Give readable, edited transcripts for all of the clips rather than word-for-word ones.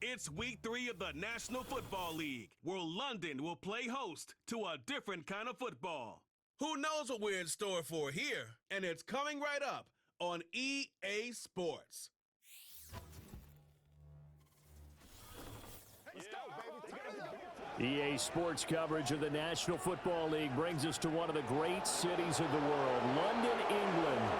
It's week 3 of the National Football League, where London will play host to a different kind of football. Who knows what we're in store for here? And it's coming right up on EA Sports. Let's go, baby. EA Sports coverage of the National Football League brings us to one of the great cities of the world, London, England.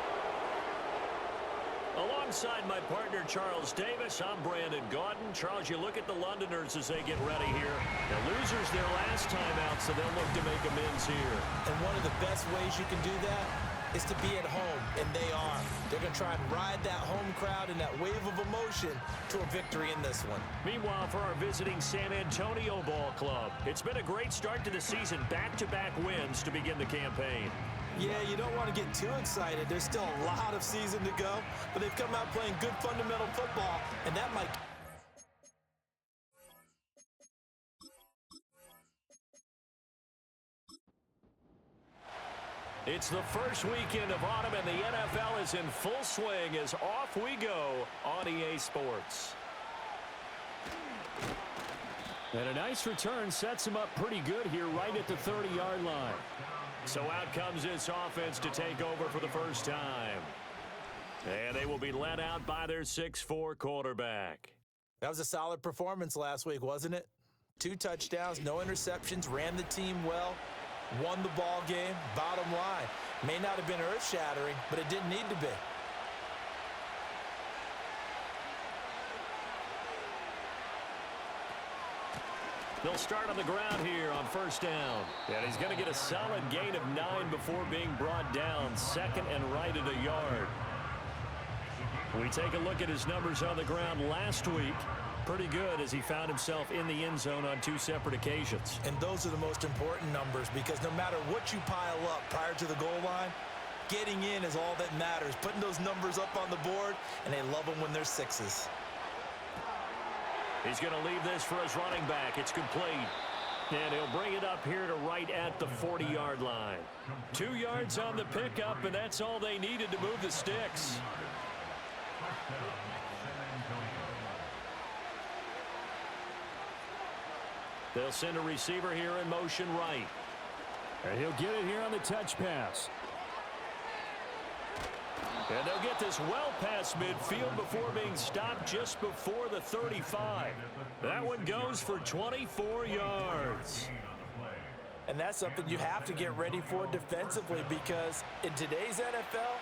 Alongside my partner, Charles Davis, I'm Brandon Gaudin. Charles, you look at the Londoners as they get ready here. The losers their last time out, so they'll look to make amends here. And one of the best ways you can do that is to be at home, and they are. They're going to try and ride that home crowd and that wave of emotion to a victory in this one. Meanwhile, for our visiting San Antonio Ball Club, it's been a great start to the season, back-to-back wins to begin the campaign. Yeah, you don't want to get too excited. There's still a lot of season to go, but they've come out playing good fundamental football, and that might... It's the first weekend of autumn, and the NFL is in full swing as off we go on EA Sports. And a nice return sets him up pretty good here right at the 30-yard line. So out comes this offense to take over for the first time. And they will be led out by their 6'4" quarterback. That was a solid performance last week, wasn't it? 2 touchdowns, no interceptions, ran the team well, won the ball game. Bottom line, may not have been earth-shattering, but it didn't need to be. They'll start on the ground here on first down. And he's going to get a solid gain of 9 before being brought down. Second and right at a yard. We take a look at his numbers on the ground last week. Pretty good as he found himself in the end zone on 2 separate occasions. And those are the most important numbers because no matter what you pile up prior to the goal line, getting in is all that matters. Putting those numbers up on the board, and they love them when they're 6s. He's going to leave this for his running back. It's complete. And he'll bring it up here to right at the 40-yard line. 2 yards on the pickup, and that's all they needed to move the sticks. They'll send a receiver here in motion right. And he'll get it here on the touch pass. And they'll get this well past midfield before being stopped just before the 35. That one goes for 24 yards. And that's something you have to get ready for defensively because in today's NFL,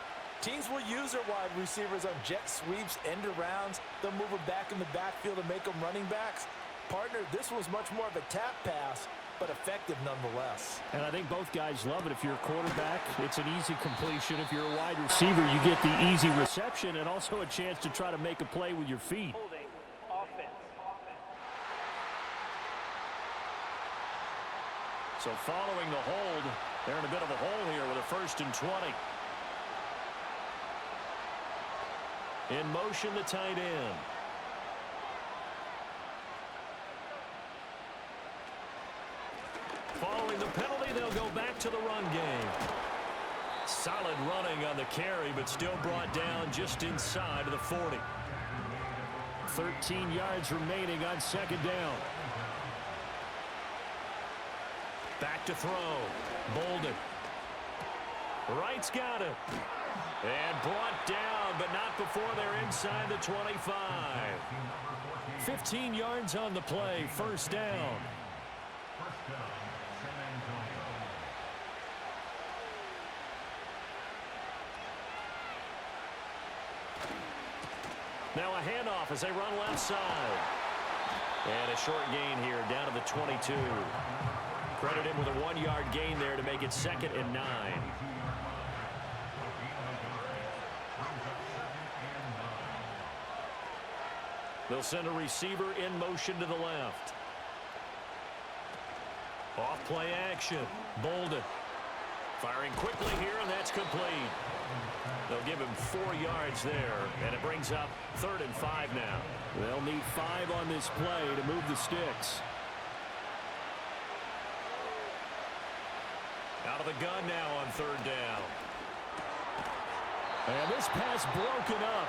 teams will use their wide receivers on jet sweeps, end arounds. They'll move them back in the backfield and make them running backs. Partner, this was much more of a tap pass, but effective nonetheless. And I think both guys love it. If you're a quarterback, it's an easy completion. If you're a wide receiver, you get the easy reception and also a chance to try to make a play with your feet. Holding offense. So following the hold, they're in a bit of a hole here with a 1st and 20. In motion, the tight end. Following the penalty, they'll go back to the run game. Solid running on the carry, but still brought down just inside of the 40. 13 yards remaining on second down. Back to throw. Bolden. Wright's got it. And brought down, but not before they're inside the 25. 15 yards on the play, first down. Now a handoff as they run left side. And a short gain here down to the 22. Credit him with a 1-yard gain there to make it 2nd and 9. They'll send a receiver in motion to the left. Off play action. Bolden. Firing quickly here, and that's complete. They'll give him 4 yards there, and it brings up 3rd and 5 now. They'll need 5 on this play to move the sticks. Out of the gun now on 3rd down. And this pass broken up.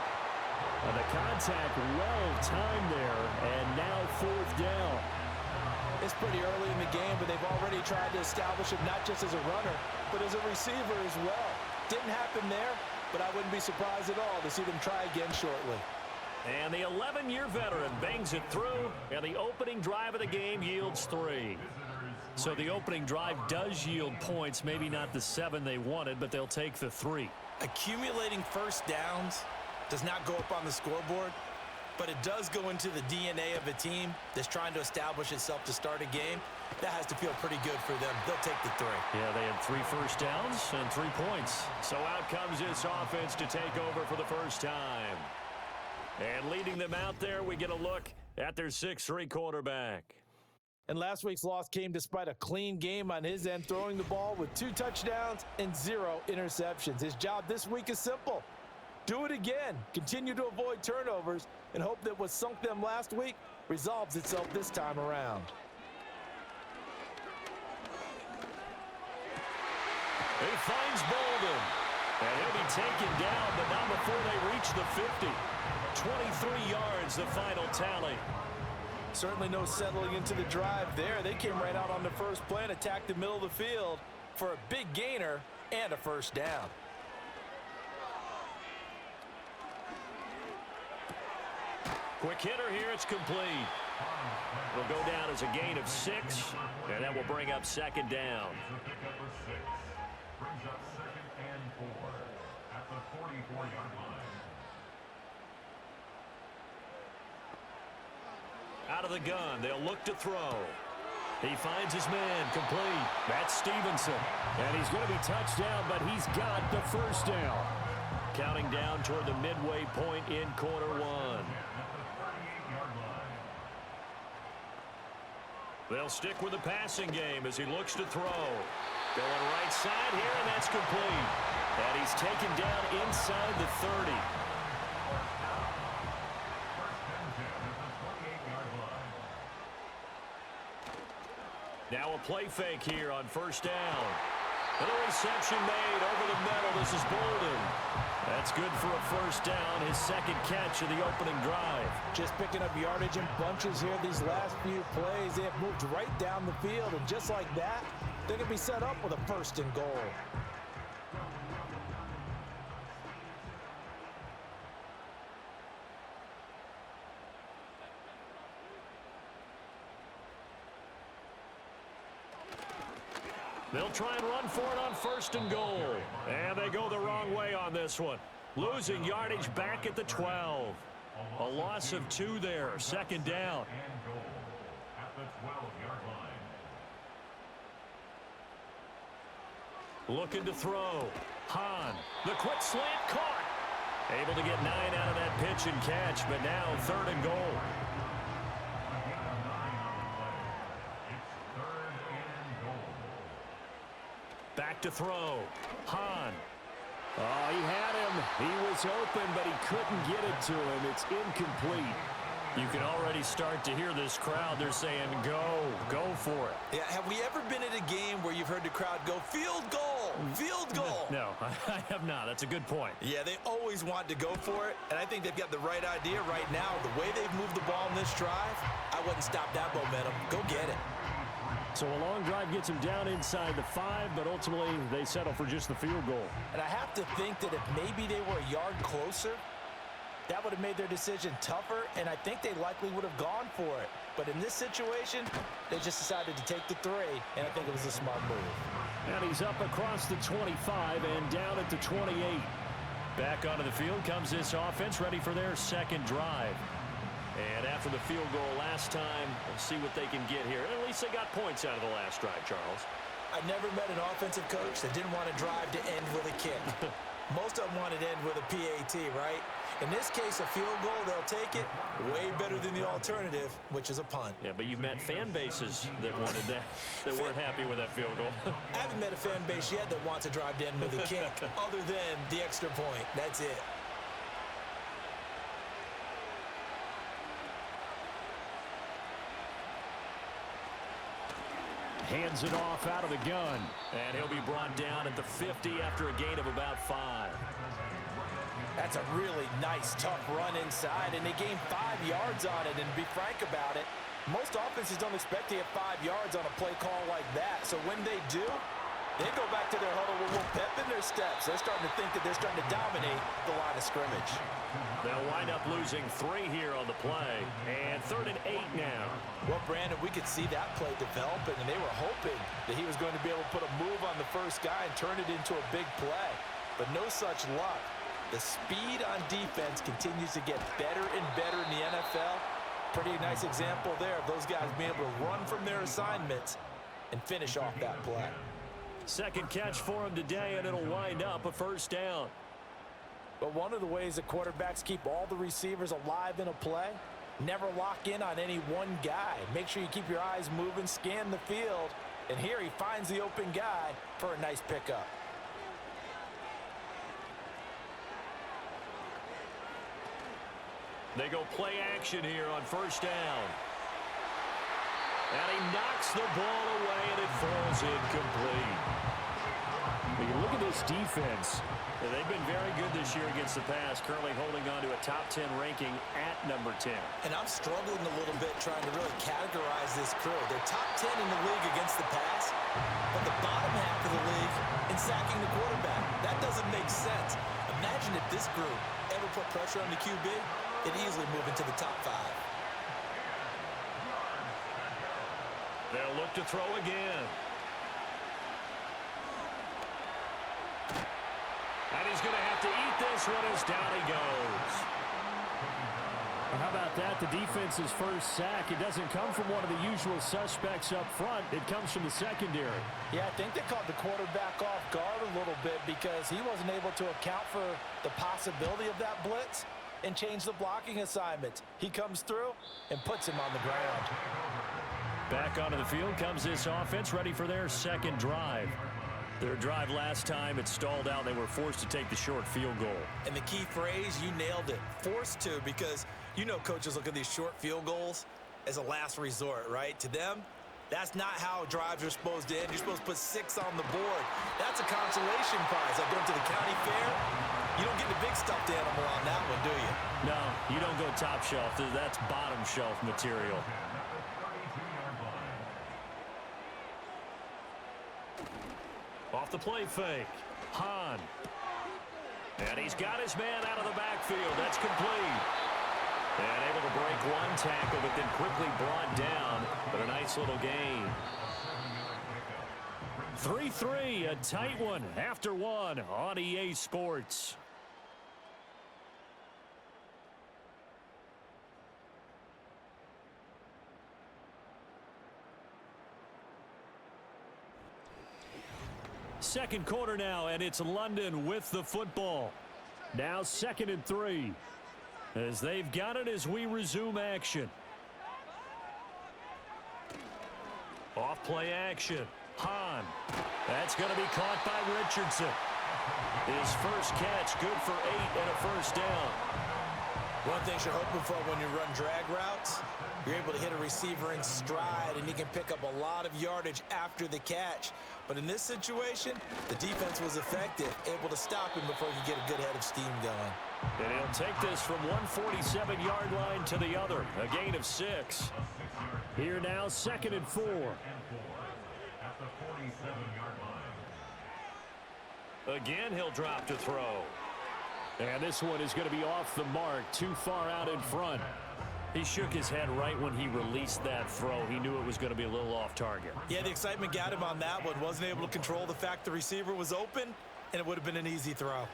The contact well-timed there, and now 4th down. It's pretty early in the game, but they've already tried to establish it not just as a runner, but as a receiver as well. Didn't happen there, but I wouldn't be surprised at all to see them try again shortly. And the 11-year veteran bangs it through, and the opening drive of the game yields 3. So the opening drive does yield points, maybe not the 7 they wanted, but they'll take the 3. Accumulating first downs does not go up on the scoreboard, but it does go into the DNA of a team that's trying to establish itself to start a game. That has to feel pretty good for them. They'll take the 3. Yeah, they had 3 first downs and 3 points. So out comes this offense to take over for the first time. And leading them out there, we get a look at their 6'3" quarterback. And last week's loss came despite a clean game on his end, throwing the ball with 2 touchdowns and 0 interceptions. His job this week is simple. Do it again. Continue to avoid turnovers and hope that what sunk them last week resolves itself this time around. He finds Bolden. And he'll be taken down, but not before they reach the 50. 23 yards, the final tally. Certainly no settling into the drive there. They came right out on the first play and attacked the middle of the field for a big gainer and a first down. Quick hitter here, it's complete. It'll go down as a gain of 6, and that will bring up 2nd down. Brings up 2nd and 4 at the 44-yard line. Out of the gun, they'll look to throw. He finds his man, complete. That's Stevenson. And he's going to be touched down, but he's got the first down. Counting down toward the midway point in quarter 1. They'll stick with the passing game as he looks to throw. Going right side here, and that's complete. And he's taken down inside the 30. Now a play fake here on first down. And a reception made over the middle. This is Bolden. That's good for a first down, his 2nd catch of the opening drive. Just picking up yardage in bunches here these last few plays. They have moved right down the field, and just like that, they're going to be set up with a 1st and goal. They'll try and run for it on 1st and goal. And they go the wrong way on this one. Losing yardage back at the 12. A loss of 2 there. 2nd down. And goal at the 12-yard line. Looking to throw. Hahn. The quick slant caught. Able to get 9 out of that pitch and catch, but now 3rd and goal. Back to throw. Hahn. Oh, he had him. He was open, but he couldn't get it to him. It's incomplete. You can already start to hear this crowd. They're saying, go for it. Yeah, have we ever been at a game where you've heard the crowd go, field goal, field goal? No, I have not. That's a good point. Yeah, they always want to go for it, and I think they've got the right idea right now. The way they've moved the ball in this drive, I wouldn't stop that momentum. Go get it. So a long drive gets them down inside the 5, but ultimately they settle for just the field goal. And I have to think that if maybe they were a yard closer, that would have made their decision tougher, and I think they likely would have gone for it. But in this situation, they just decided to take the 3, and I think it was a smart move. And he's up across the 25 and down at the 28. Back onto the field comes this offense, ready for their 2nd drive. And after the field goal last time, we'll see what they can get here. And at least they got points out of the last drive, Charles. I never met an offensive coach that didn't want to drive to end with a kick. Most of them want to end with a PAT, right? In this case, a field goal, they'll take it. Way better than the alternative, which is a punt. Yeah, but you've met fan bases that wanted that, that weren't happy with that field goal. I haven't met a fan base yet that wants to drive to end with a kick, other than the extra point. That's it. Hands it off out of the gun. And he'll be brought down at the 50 after a gain of about 5. That's a really nice, tough run inside, and they gained 5 yards on it. And to be frank about it, most offenses don't expect to get 5 yards on a play call like that. So when they do, they go back to their huddle with a little pep in their steps. They're starting to think that they're starting to dominate the line of scrimmage. They'll wind up losing 3 here on the play, and 3rd and 8 now. Well, Brandon, we could see that play developing, and they were hoping that he was going to be able to put a move on the first guy and turn it into a big play. But no such luck. The speed on defense continues to get better and better in the NFL. Pretty nice example there of those guys being able to run from their assignments and finish off that play. Second catch for him today, and it'll wind up a first down. But one of the ways that quarterbacks keep all the receivers alive in a play, never lock in on any one guy. Make sure you keep your eyes moving, scan the field, and here he finds the open guy for a nice pickup. They go play action here on first down. And he knocks the ball away, and it falls incomplete. When you look at this defense, They've been very good this year against the pass, currently holding on to a top 10 ranking at number 10. And I'm struggling a little bit trying to really categorize this crew. They're top 10 in the league against the pass, but the bottom half of the league in sacking the quarterback. That doesn't make sense. Imagine if this group ever put pressure on the QB, it'd easily move into the top 5. They'll look to throw again. And he's going to have to eat this one as down he goes. Well, how about that? The defense's first sack. It doesn't come from one of the usual suspects up front. It comes from the secondary. Yeah, I think they caught the quarterback off guard a little bit because he wasn't able to account for the possibility of that blitz and change the blocking assignments. He comes through and puts him on the ground. Back onto the field comes this offense, ready for their second drive. Their drive last time, it stalled out. They were forced to take the short field goal. And the key phrase, you nailed it, forced to, because you know coaches look at these short field goals as a last resort, right? To them, that's not how drives are supposed to end. You're supposed to put 6 on the board. That's a consolation prize. Like going to the county fair, you don't get the big stuffed animal on that one, do you? No, you don't go top shelf. That's bottom shelf material. Off the play fake, Hahn. And he's got his man out of the backfield. That's complete. And able to break one tackle, but then quickly brought down. But a nice little gain. 3-3, a tight one after one on EA Sports. Second quarter now, and it's London with the football. Now 2nd and 3. As they've got it as we resume action. Off play action. Hahn. That's going to be caught by Richardson. His first catch, good for 8 and a first down. One thing you're hoping for when you run drag routes, you're able to hit a receiver in stride, and he can pick up a lot of yardage after the catch. But in this situation, the defense was effective, able to stop him before he could get a good head of steam going. And he'll take this from 147-yard line to the other, a gain of 6. Here now, 2nd and 4. At the 47-yard line. Again, he'll drop to throw. And this one is going to be off the mark, too far out in front. He shook his head right when he released that throw. He knew it was going to be a little off target. Yeah, the excitement got him on that one. Wasn't able to control the fact the receiver was open, and it would have been an easy throw.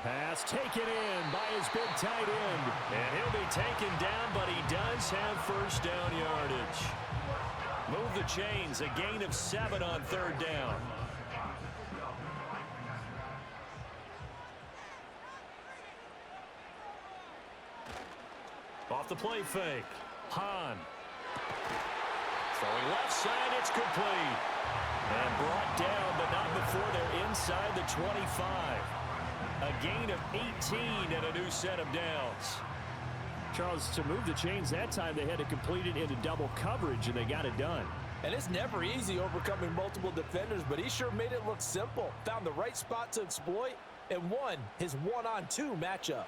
Pass taken in by his big tight end. And he'll be taken down, but he does have first down yardage. Move the chains, a gain of 7 on 3rd down. Off the play fake. Hahn. Throwing left side, it's complete. And brought down, but not before they're inside the 25. A gain of 18 and a new set of downs. Charles, to move the chains that time, they had to complete it into double coverage, and they got it done. And it's never easy overcoming multiple defenders, but he sure made it look simple. Found the right spot to exploit and won his one-on-two matchup.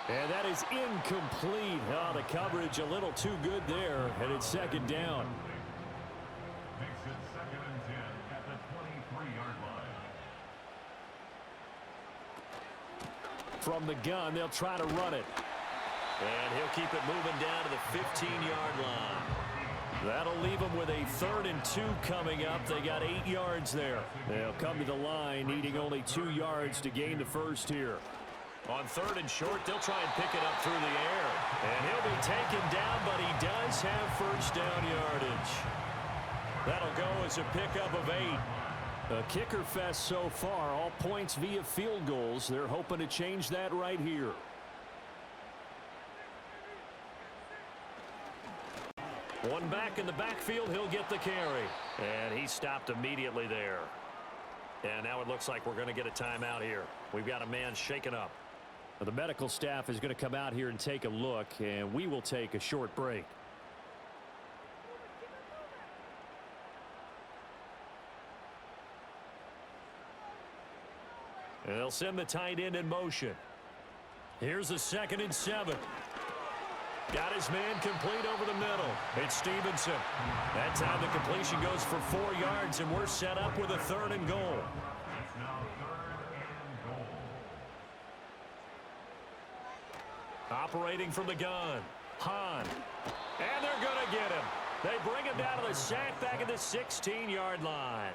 And that is incomplete. Oh, the coverage a little too good there, and it's second down. Makes it 2nd and 10 at the 23-yard line. From the gun, they'll try to run it. And he'll keep it moving down to the 15-yard line. That'll leave them with a 3rd and 2 coming up. They got 8 yards there. They'll come to the line, needing only 2 yards to gain the first here. On 3rd and short, they'll try and pick it up through the air. And he'll be taken down, but he does have first down yardage. That'll go as a pickup of 8. A kicker fest so far, all points via field goals. They're hoping to change that right here. One back in the backfield, he'll get the carry. And he stopped immediately there. And now it looks like we're going to get a timeout here. We've got a man shaken up. Well, the medical staff is going to come out here and take a look, and we will take a short break. And they'll send the tight end in motion. Here's a 2nd and 7. Got his man complete over the middle. It's Stevenson. That time the completion goes for 4 yards, and we're set up with a 3rd and goal. It's now 3rd and goal. Operating from the gun, Hahn. And they're going to get him. They bring him down to the sack back at the 16-yard line.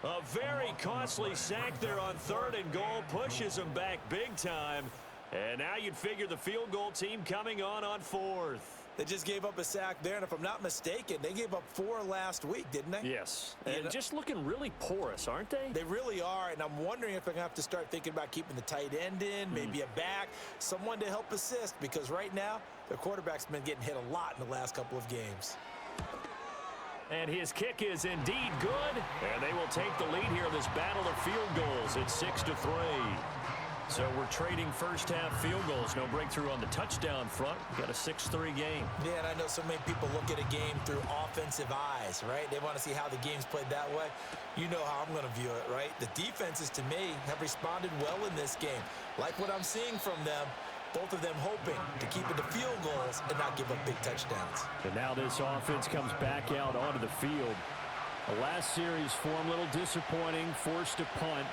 A very costly sack there on 3rd and goal. Pushes him back big time. And now you'd figure the field goal team coming on 4th. They just gave up a sack there, and if I'm not mistaken, they gave up 4 last week, didn't they? Yes, and just looking really porous, aren't they? They really are, and I'm wondering if they're going to have to start thinking about keeping the tight end in, maybe a back, someone to help assist, because right now, their quarterback's been getting hit a lot in the last couple of games. And his kick is indeed good, and they will take the lead here in this battle of field goals. It's 6-3. So we're trading first-half field goals. No breakthrough on the touchdown front. We've got a 6-3 game. Yeah, and I know so many people look at a game through offensive eyes, right? They want to see how the game's played that way. You know how I'm going to view it, right? The defenses, to me, have responded well in this game. Like what I'm seeing from them, both of them hoping to keep it to field goals and not give up big touchdowns. And now this offense comes back out onto the field. The last series for them, a little disappointing, forced to punt.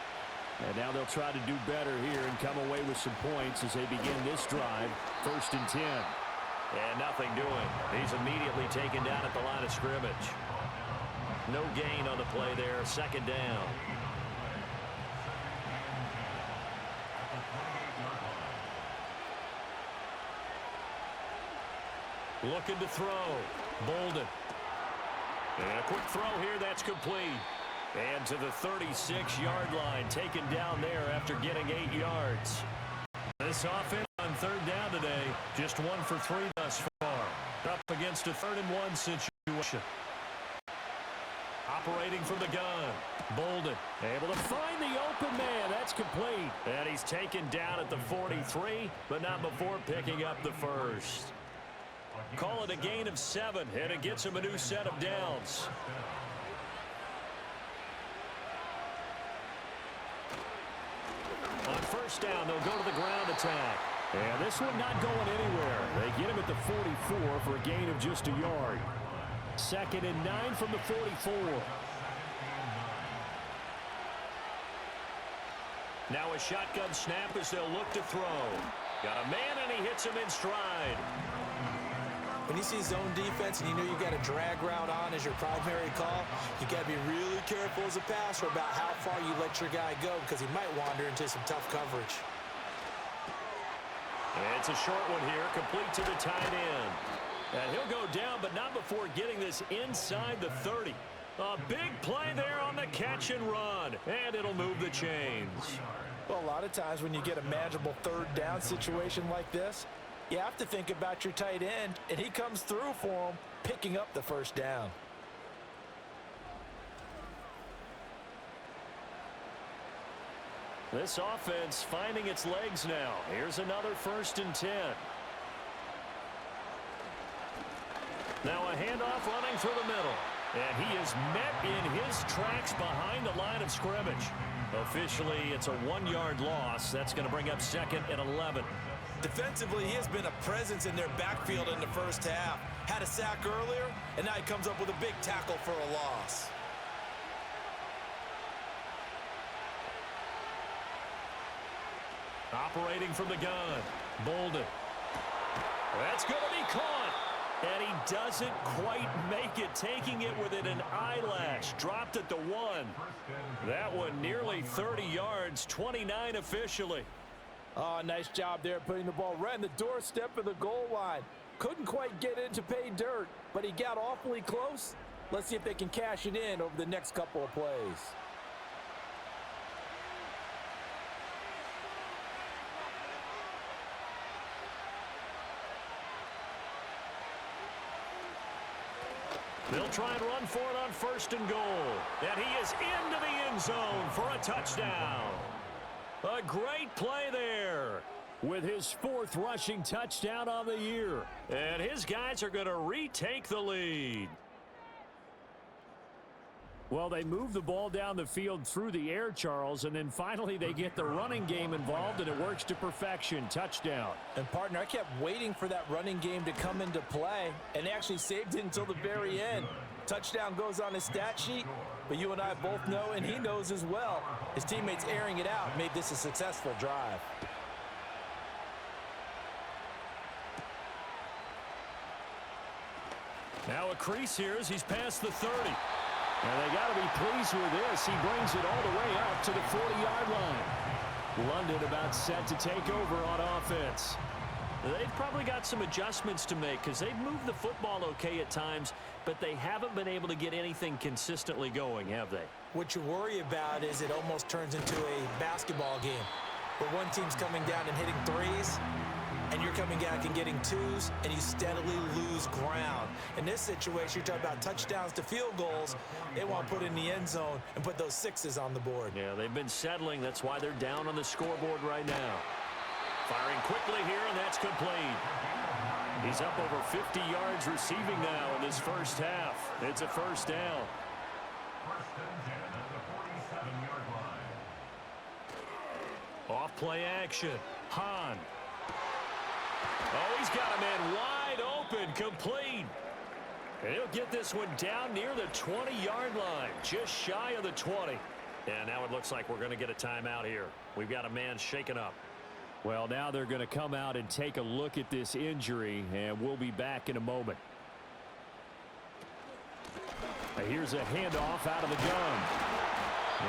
And now they'll try to do better here and come away with some points as they begin this drive. 1st and 10. And nothing doing. He's immediately taken down at the line of scrimmage. No gain on the play there. 2nd down. Looking to throw. Bolden. And a quick throw here. That's complete. And to the 36-yard line, taken down there after getting 8 yards. This offense on 3rd down today, just 1 for 3 thus far. Up against a 3rd and 1 situation. Operating from the gun, Bolden able to find the open man. That's complete. And he's taken down at the 43, but not before picking up the first. Call it a gain of 7, and it gets him a new set of downs. On 1st down, they'll go to the ground attack. And this one not going anywhere. They get him at the 44 for a gain of just a yard. 2nd and 9 from the 44. Now a shotgun snap as they'll look to throw. Got a man, and he hits him in stride. When you see zone defense and you know you got a drag route on as your primary call, you got to be really careful as a passer about how far you let your guy go because he might wander into some tough coverage. And it's a short one here, complete to the tight end. And he'll go down, but not before getting this inside the 30. A big play there on the catch and run, and it'll move the chains. Well, a lot of times when you get a manageable 3rd down situation like this, you have to think about your tight end, and he comes through for him, picking up the 1st down. This offense finding its legs now. Here's another 1st and 10. Now a handoff running through the middle. And he is met in his tracks behind the line of scrimmage. Officially, it's a 1-yard loss. That's going to bring up 2nd and 11. Defensively, he has been a presence in their backfield in the first half. Had a sack earlier, and now he comes up with a big tackle for a loss. Operating from the gun, Bolden. That's going to be caught. And he doesn't quite make it, taking it within an eyelash. Dropped at the 1. That one nearly 30 yards, 29 officially. Oh, nice job there putting the ball right on the doorstep of the goal line. Couldn't quite get in to pay dirt, but he got awfully close. Let's see if they can cash it in over the next couple of plays. They'll try and run for it on 1st and goal. And he is into the end zone for a touchdown. A great play there. With his 4th rushing touchdown on the year. And his guys are going to retake the lead. Well, they move the ball down the field through the air, Charles, and then finally they get the running game involved, and it works to perfection. Touchdown. And, partner, I kept waiting for that running game to come into play, and they actually saved it until the very end. Touchdown goes on his stat sheet, but you and I both know, and he knows as well, his teammates airing it out made this a successful drive. Now a crease here as he's past the 30. And they got to be pleased with this. He brings it all the way out to the 40-yard line. London about set to take over on offense. They've probably got some adjustments to make because they've moved the football okay at times, but they haven't been able to get anything consistently going, have they? What you worry about is it almost turns into a basketball game where one team's coming down and hitting threes, and you're coming back and getting twos, and you steadily lose ground. In this situation, you're talking about touchdowns to field goals. They want to put in the end zone and put those 6s on the board. Yeah, they've been settling. That's why they're down on the scoreboard right now. Firing quickly here, and that's complete. He's up over 50 yards receiving now in this first half. It's a 1st down. 1st and 10 at the 47-yard line. Off play action. Hahn. Oh, he's got a man wide open, complete. And he'll get this one down near the 20-yard line, just shy of the 20. And now it looks like we're going to get a timeout here. We've got a man shaken up. Well, now they're going to come out and take a look at this injury, and we'll be back in a moment. Here's a handoff out of the gun.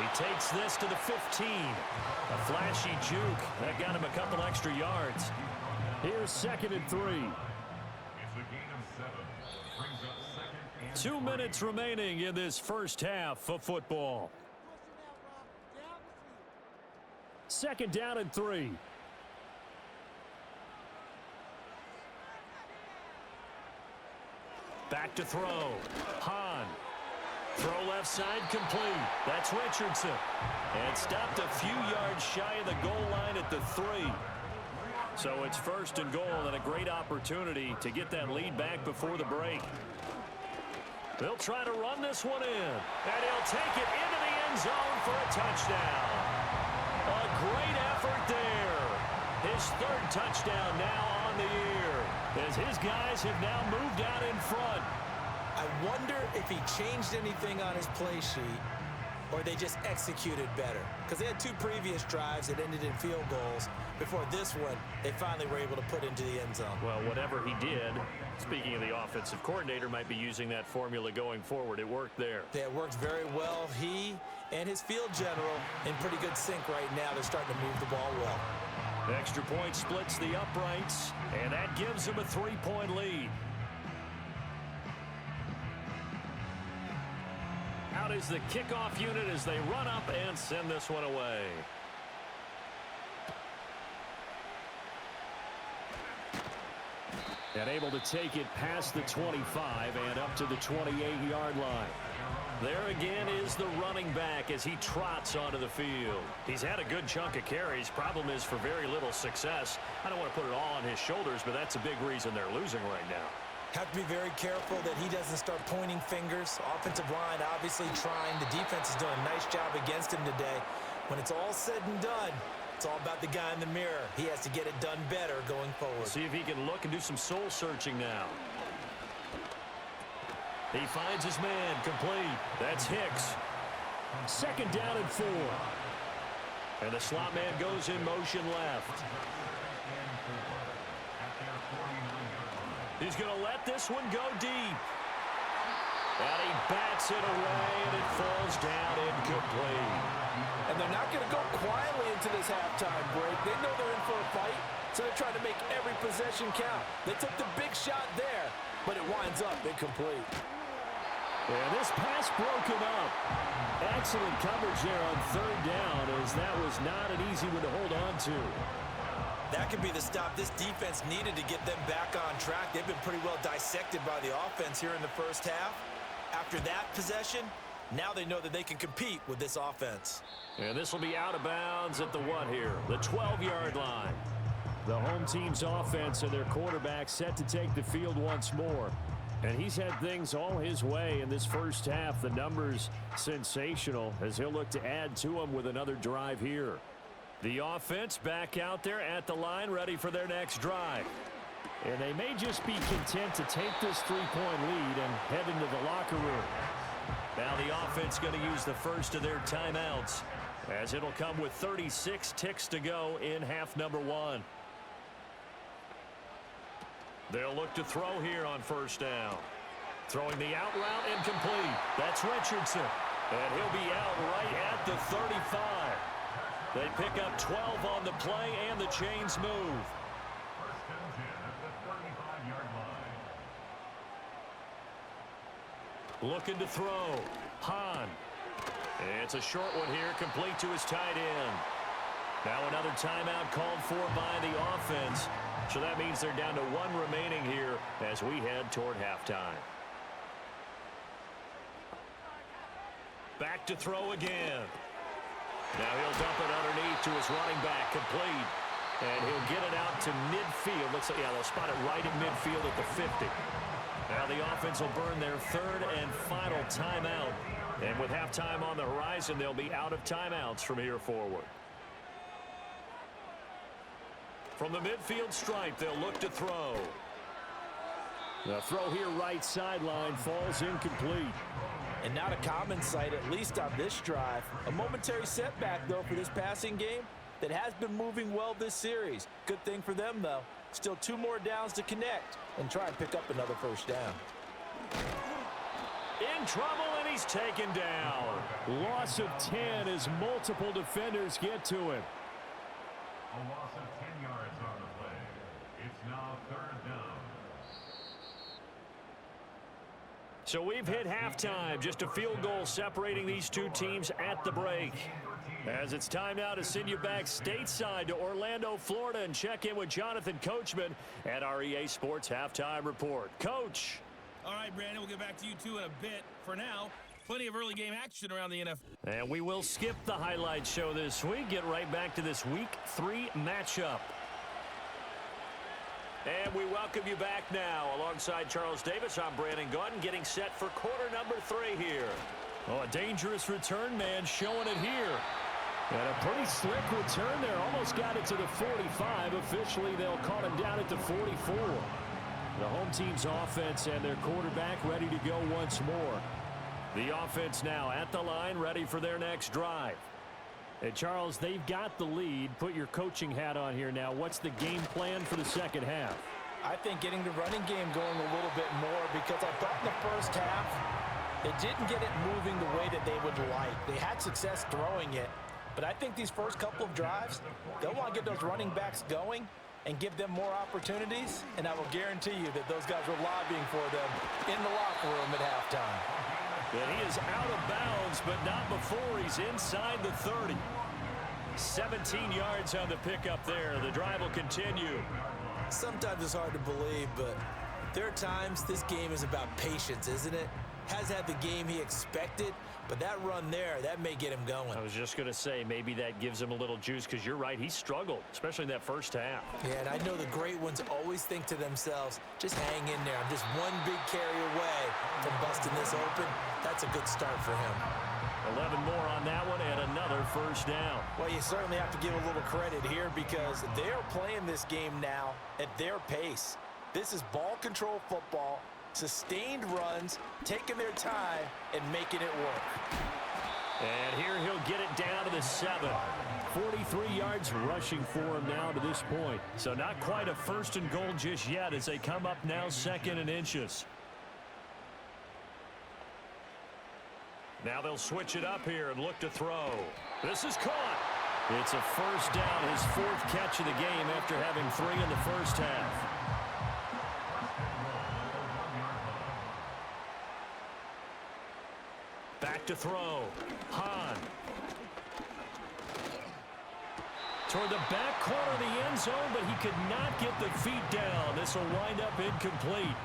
He takes this to the 15. A flashy juke. That got him a couple extra yards. Here's 2nd and 3. It's a gain of 7. Brings up 2nd and 2 minutes remaining in this first half of football. 2nd down and 3. Back to throw. Hahn. Throw left side complete. That's Richardson. And stopped a few yards shy of the goal line at the 3. So it's 1st and goal and a great opportunity to get that lead back before the break. They'll try to run this one in. And he'll take it into the end zone for a touchdown. A great effort there. His 3rd touchdown now on the year, as his guys have now moved out in front. I wonder if he changed anything on his play sheet or they just executed better. Because they had 2 previous drives that ended in field goals. Before this one, they finally were able to put into the end zone. Well, whatever he did, speaking of the offensive coordinator, might be using that formula going forward. It worked there. Yeah, it worked very well. He and his field general in pretty good sync right now. They're starting to move the ball well. Extra point splits the uprights, and that gives him a 3-point lead. Out is the kickoff unit as they run up and send this one away. And able to take it past the 25 and up to the 28-yard line. There again is the running back as he trots onto the field. He's had a good chunk of carries. Problem is for very little success. I don't want to put it all on his shoulders, but that's a big reason they're losing right now. Have to be very careful that he doesn't start pointing fingers. Offensive line obviously trying. The defense has done a nice job against him today. When it's all said and done, it's all about the guy in the mirror. He has to get it done better going forward. See if he can look and do some soul searching now. He finds his man complete. That's Hicks. 2nd down and 4. And the slot man goes in motion left. He's going to let this one go deep. And he bats it away, and it falls down incomplete. And they're not going to go quietly into this halftime break. They know they're in for a fight, so they're trying to make every possession count. They took the big shot there, but it winds up incomplete. And this pass broken up. Excellent coverage there on 3rd down, as that was not an easy one to hold on to. That could be the stop this defense needed to get them back on track. They've been pretty well dissected by the offense here in the first half. After that possession, now they know that they can compete with this offense. And this will be out of bounds at the what here? The 12-yard line. The home team's offense and their quarterback set to take the field once more. And he's had things all his way in this first half. The numbers sensational as he'll look to add to them with another drive here. The offense back out there at the line, ready for their next drive. And they may just be content to take this 3-point lead and head into the locker room. Now the offense going to use the first of their timeouts, as it'll come with 36 ticks to go in half number 1. They'll look to throw here on 1st down. Throwing the out route incomplete. That's Richardson. And he'll be out right at the 35. They pick up 12 on the play, and the chains move. First and 10 at the 35-yard line. Looking to throw. Hahn. It's a short one here, complete to his tight end. Now another timeout called for by the offense. So that means they're down to 1 remaining here as we head toward halftime. Back to throw again. Now he'll dump it underneath to his running back, complete. And he'll get it out to midfield. Looks like, yeah, they'll spot it right in midfield at the 50. Now the offense will burn their 3rd and final timeout. And with halftime on the horizon, they'll be out of timeouts from here forward. From the midfield stripe, they'll look to throw. The throw here right sideline falls incomplete. And not a common sight, at least on this drive. A momentary setback, though, for this passing game that has been moving well this series. Good thing for them, though. Still 2 more downs to connect and try and pick up another 1st down. In trouble, and he's taken down. Loss of 10 as multiple defenders get to him. A loss of 10 yards on the play. It's now 3rd down. So we've hit halftime, just a field goal separating these two teams at the break. As it's time now to send you back stateside to Orlando, Florida, and check in with Jonathan Coachman at our EA Sports Halftime Report. Coach. All right, Brandon, we'll get back to you two in a bit. For now, plenty of early game action around the NFL. And we will skip the highlight show this week. Get right back to this Week 3 matchup. And we welcome you back now. Alongside Charles Davis, I'm Brandon Gordon, getting set for quarter number 3 here. Oh, a dangerous return man showing it here. And a pretty slick return there. Almost got it to the 45. Officially, they'll call him down at the 44. The home team's offense and their quarterback ready to go once more. The offense now at the line, ready for their next drive. And Charles, they've got the lead. Put your coaching hat on here now. What's the game plan for the second half? I think getting the running game going a little bit more, because I thought in the first half they didn't get it moving the way that they would like. They had success throwing it, but I think these first couple of drives, they'll want to get those running backs going and give them more opportunities, and I will guarantee you that those guys were lobbying for them in the locker room at halftime. And he is out of bounds, but not before he's inside the 30. 17 yards on the pickup there. The drive will continue. Sometimes it's hard to believe, but there are times this game is about patience, isn't it? has had the game he expected, but that run there, that may get him going. I was just going to say, maybe that gives him a little juice, because you're right, he struggled, especially in that first half. Yeah, and I know the great ones always think to themselves, just hang in there. I'm just one big carry away from busting this open. That's a good start for him. 11 more on that one and another first down. Well, you certainly have to give a little credit here because they're playing this game now at their pace. This is ball control football, sustained runs, taking their time, and making it work. And here he'll get it down to the 7. 43 yards rushing for him now to this point. So not quite a first and goal just yet as they come up now 2nd and inches. Now they'll switch it up here and look to throw. This is caught. It's a first down, his 4th catch of the game after having 3 in the first half. Back to throw. Hahn. Toward the back corner of the end zone, but he could not get the feet down. This will wind up incomplete.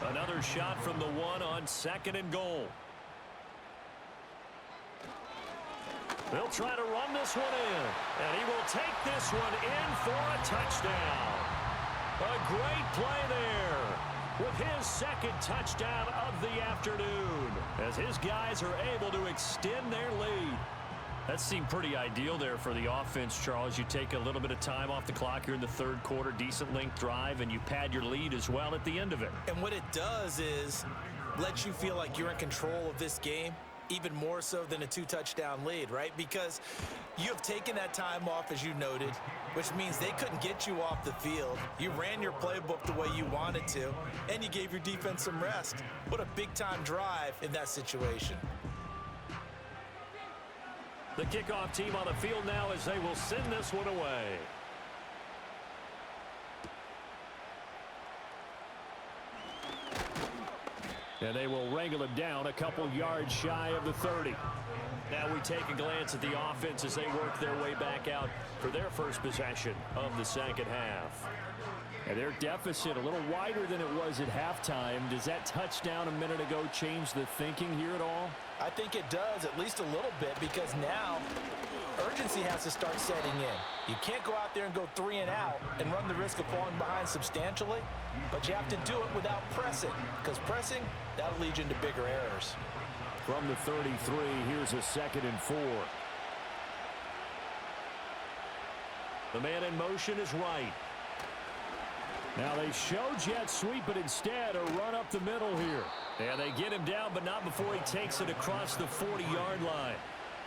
Another shot from the 1 on 2nd and goal. They'll try to run this one in, and he will take this one in for a touchdown. A great play there with his 2nd touchdown of the afternoon as his guys are able to extend their lead. That seemed pretty ideal there for the offense, Charles. You take a little bit of time off the clock here in the 3rd quarter, decent length drive, and you pad your lead as well at the end of it. And what it does is lets you feel like you're in control of this game, even more so than a 2-touchdown lead, right? Because you have taken that time off, as you noted, which means they couldn't get you off the field. You ran your playbook the way you wanted to, and you gave your defense some rest. What a big-time drive in that situation. The kickoff team on the field now as they will send this one away. And they will wrangle him down a couple yards shy of the 30. Now we take a glance at the offense as they work their way back out for their first possession of the 2nd half. And their deficit a little wider than it was at halftime. Does that touchdown a minute ago change the thinking here at all? I think it does, at least a little bit, because now urgency has to start setting in. You can't go out there and go 3 and out and run the risk of falling behind substantially, but you have to do it without pressing, because pressing, that'll lead you into bigger errors. From the 33, here's a 2nd and 4. The man in motion is right. Now they show jet sweep, but instead a run up the middle here. And they get him down, but not before he takes it across the 40-yard line.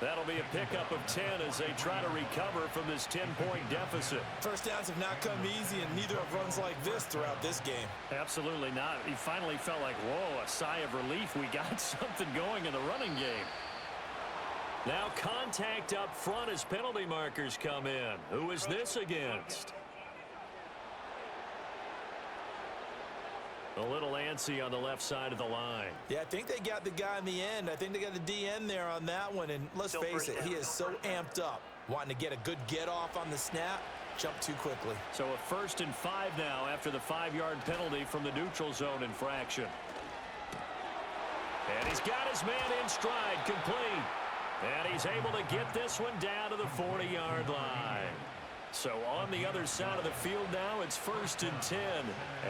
That'll be a pickup of 10 as they try to recover from this 10-point deficit. First downs have not come easy, and neither have runs like this throughout this game. Absolutely not. He finally felt like, whoa, a sigh of relief. We got something going in the running game. Now contact up front as penalty markers come in. Who is this against? A little antsy on the left side of the line. Yeah, I think they got the guy in the end. I think they got the DN there on that one. And let's face it, he is so amped up, wanting to get a good get off on the snap, jump too quickly. So a 1st and 5 now after the 5-yard penalty from the neutral zone infraction. And he's got his man in stride, complete. And he's able to get this one down to the 40-yard line. So on the other side of the field now, it's 1st and 10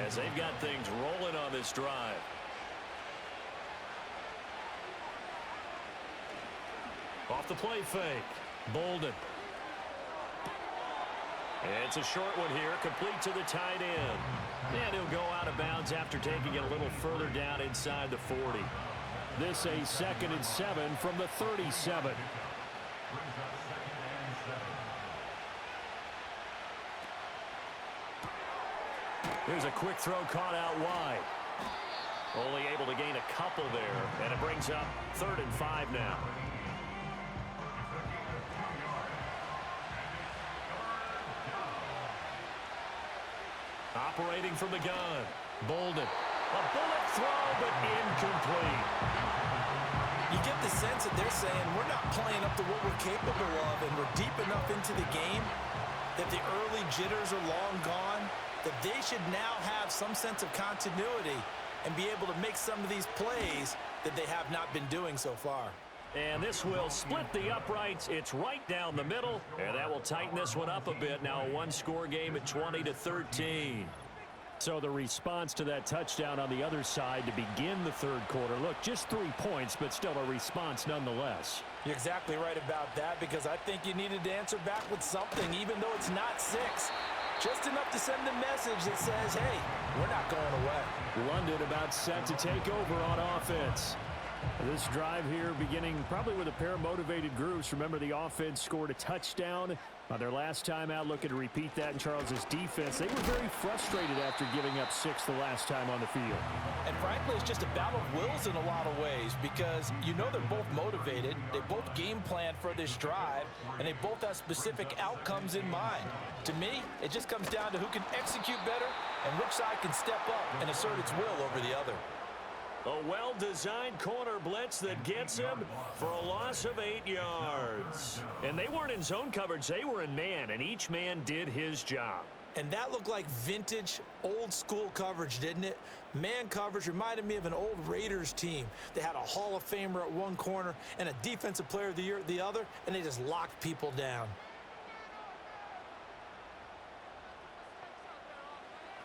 as they've got things rolling on this drive. Off the play fake, Bolden. And it's a short one here, complete to the tight end. And he'll go out of bounds after taking it a little further down inside the 40. This a 2nd and 7 from the 37. Here's a quick throw caught out wide. Only able to gain a couple there, and it brings up 3rd and 5 now. Operating from the gun, Bolden. A bullet throw, but incomplete. You get the sense that they're saying we're not playing up to what we're capable of, and we're deep enough into the game that the early jitters are long gone, that they should now have some sense of continuity and be able to make some of these plays that they have not been doing so far. And this will split the uprights. It's right down the middle, and that will tighten this one up a bit. Now a one-score game at 20-13. So the response to that touchdown on the other side to begin the third quarter. Look, just 3 points, but still a response nonetheless. You're exactly right about that, because I think you needed to answer back with something, even though it's not 6. Just enough to send a message that says, hey, we're not going away. London about set to take over on offense. This drive here beginning probably with a pair of motivated groups. Remember, the offense scored a touchdown on their last time out. Looking to repeat that in Charles's defense. They were very frustrated after giving up 6 the last time on the field. And frankly, it's just a battle of wills in a lot of ways, because you know they're both motivated. They both game plan for this drive, and they both have specific outcomes in mind. To me, it just comes down to who can execute better and which side can step up and assert its will over the other. A well-designed corner blitz that gets him for a loss of 8 yards. And they weren't in zone coverage. They were in man, and each man did his job. And that looked like vintage, old-school coverage, didn't it? Man coverage reminded me of an old Raiders team. They had a Hall of Famer at one corner and a Defensive Player of the Year at the other, and they just locked people down.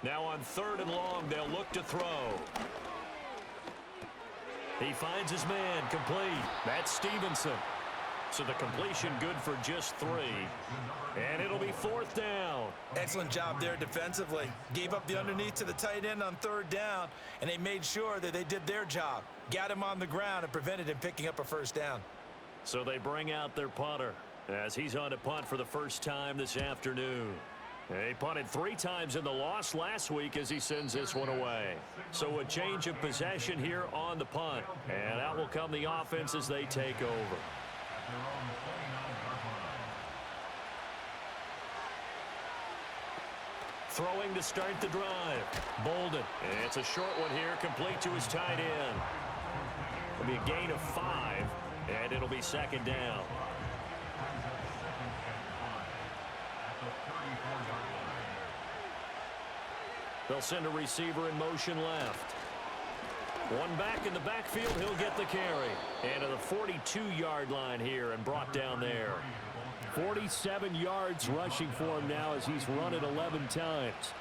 Now on 3rd and long, they'll look to throw. He finds his man, complete. That's Stevenson. So the completion good for just 3. And it'll be 4th down. Excellent job there defensively. Gave up the underneath to the tight end on 3rd down, and they made sure that they did their job. Got him on the ground and prevented him picking up a 1st down. So they bring out their punter as he's on to punt for the first time this afternoon. He punted 3 times in the loss last week as he sends this one away. So a change of possession here on the punt. And out will come the offense as they take over. Throwing to start the drive. Bolden. It's a short one here, complete to his tight end. It'll be a gain of 5, and it'll be 2nd down. They'll send a receiver in motion left. One back in the backfield, he'll get the carry. And to the 42-yard line here and brought down there. 47 yards rushing for him now as he's run it 11 times.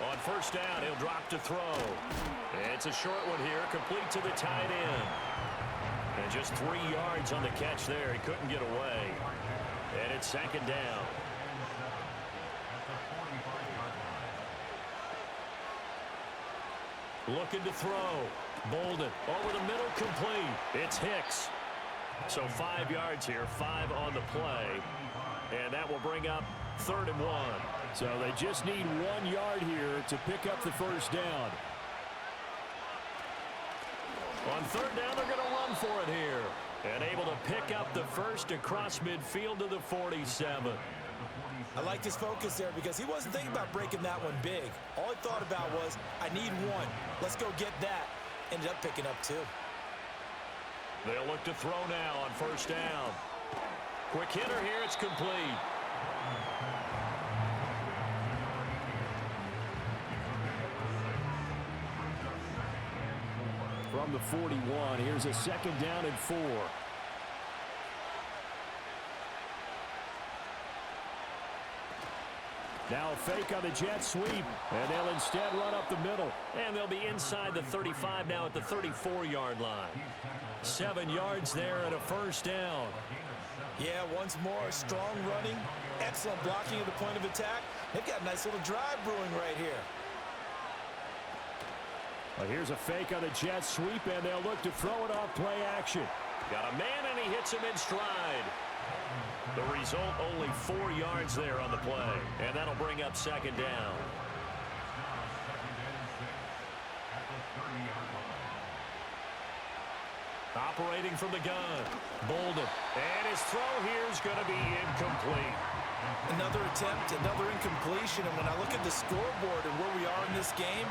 On 1st down, he'll drop to throw. It's a short one here, complete to the tight end. And just 3 yards on the catch there. He couldn't get away. And it's 2nd down. Looking to throw. Bolden over the middle, complete. It's Hicks. So 5 yards here, 5 on the play. And that will bring up 3rd and 1. So they just need 1 yard here to pick up the 1st down. On 3rd down, they're going to run for it here. And able to pick up the 1st across midfield to the 47. I liked his focus there because he wasn't thinking about breaking that one big. All he thought about was, I need 1. Let's go get that. Ended up picking up 2. They'll look to throw now on 1st down. Quick hitter here, it's complete. From the 41, here's a 2nd down and 4. Now a fake on the jet sweep, and they'll instead run up the middle. And they'll be inside the 35 now at the 34-yard line. 7 yards there and a 1st down. Yeah, once more, strong running, excellent blocking at the point of attack. They've got a nice little drive brewing right here. Well, here's a fake on the jet sweep, and they'll look to throw it off play action. Got a man, and he hits him in stride. The result, only 4 yards there on the play. And that'll bring up 2nd down. Operating from the gun. Bolden. And his throw here is going to be incomplete. Another attempt, another incompletion. And when I look at the scoreboard and where we are in this game,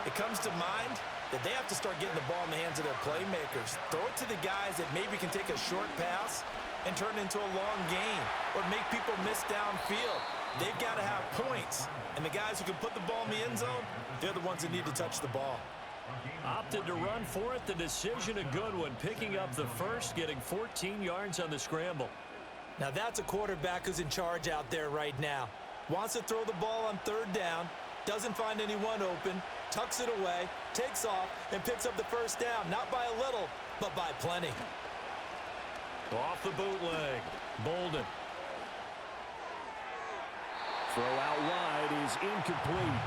it comes to mind that they have to start getting the ball in the hands of their playmakers. Throw it to the guys that maybe can take a short pass and turn it into a long gain or make people miss downfield. they've got to have points. And the guys who can put the ball in the end zone, they're the ones that need to touch the ball. Opted to run for it. The decision a good one. Picking up the first, getting 14 yards on the scramble. Now that's a quarterback who's in charge out there right now. Wants to throw the ball on third down, doesn't find anyone open, tucks it away, takes off, and picks up the first down. Not by a little, but by plenty. Off the bootleg. Bolden. Throw out wide is incomplete.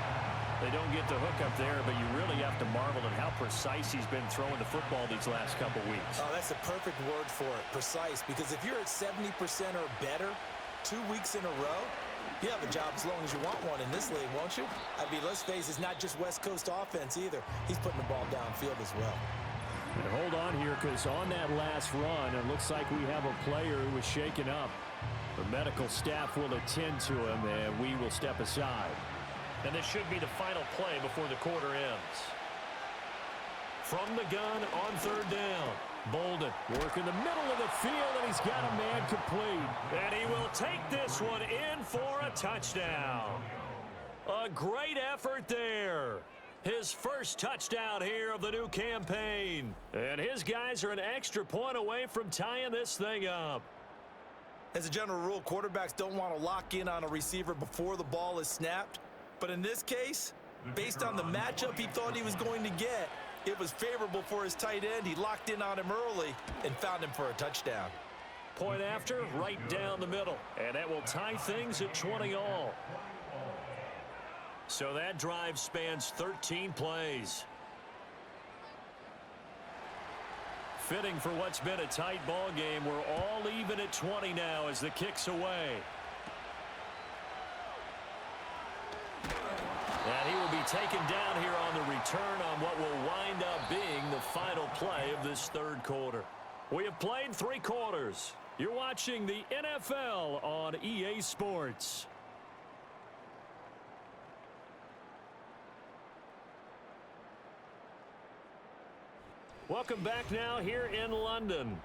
They don't get the hook up there, but you really have to marvel at how precise he's been throwing the football these last couple weeks. Oh, that's the perfect word for it, precise. Because if you're at 70% or better 2 weeks in a row, you have a job as long as you want one in this league, won't you? I mean, let's face it, it's not just West Coast offense either. He's putting the ball downfield as well. And hold on here, because on that last run, it looks like we have a player who was shaken up. The medical staff will attend to him, and we will step aside. And this should be the final play before the quarter ends. From the gun on third down. Bolden working the middle of the field, and he's got a man complete. And he will take this one in for a touchdown. A great effort there. His first touchdown here of the new campaign. And his guys are an extra point away from tying this thing up. As a general rule, quarterbacks don't want to lock in on a receiver before the ball is snapped. But in this case, based on the matchup he thought he was going to get, it was favorable for his tight end. He locked in on him early and found him for a touchdown. Point after, right down the middle. And that will tie things at 20 all. So that drive spans 13 plays. Fitting for what's been a tight ball game. We're all even at 20 now as the kick's away. And he will be taken down here on the return on what will wind up being the final play of this third quarter. We have played 3 quarters. You're watching the NFL on EA Sports. Welcome back now here in London.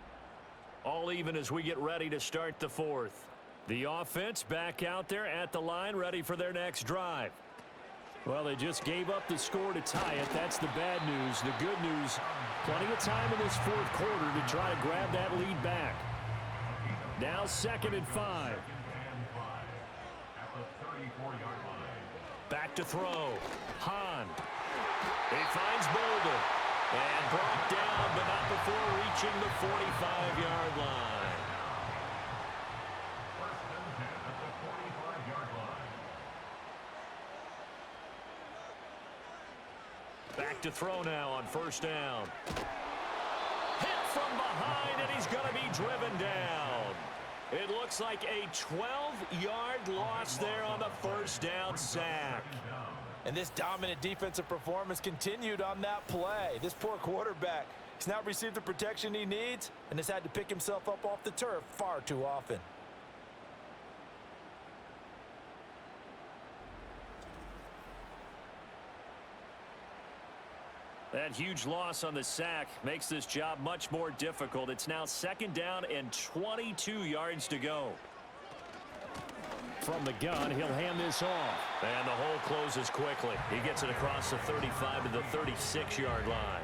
All even as we get ready to start the fourth. The offense back out there at the line, ready for their next drive. Well, they just gave up the score to tie it. That's the bad news. The good news, plenty of time in this fourth quarter to try to grab that lead back. Now 2nd and 5. Back to throw. Hahn. He finds Bolden. And brought down, but not before reaching the 45-yard line. First and 10 at the 45-yard line. Back to throw now on first down. Hit from behind, and he's going to be driven down. It looks like a 12-yard loss there on the first down sack. And this dominant defensive performance continued on that play. This poor quarterback has not received the protection he needs and has had to pick himself up off the turf far too often. That huge loss on the sack makes this job much more difficult. It's now 2nd down and 22 yards to go. From the gun, he'll hand this off. And the hole closes quickly. He gets it across the 35 to the 36-yard line.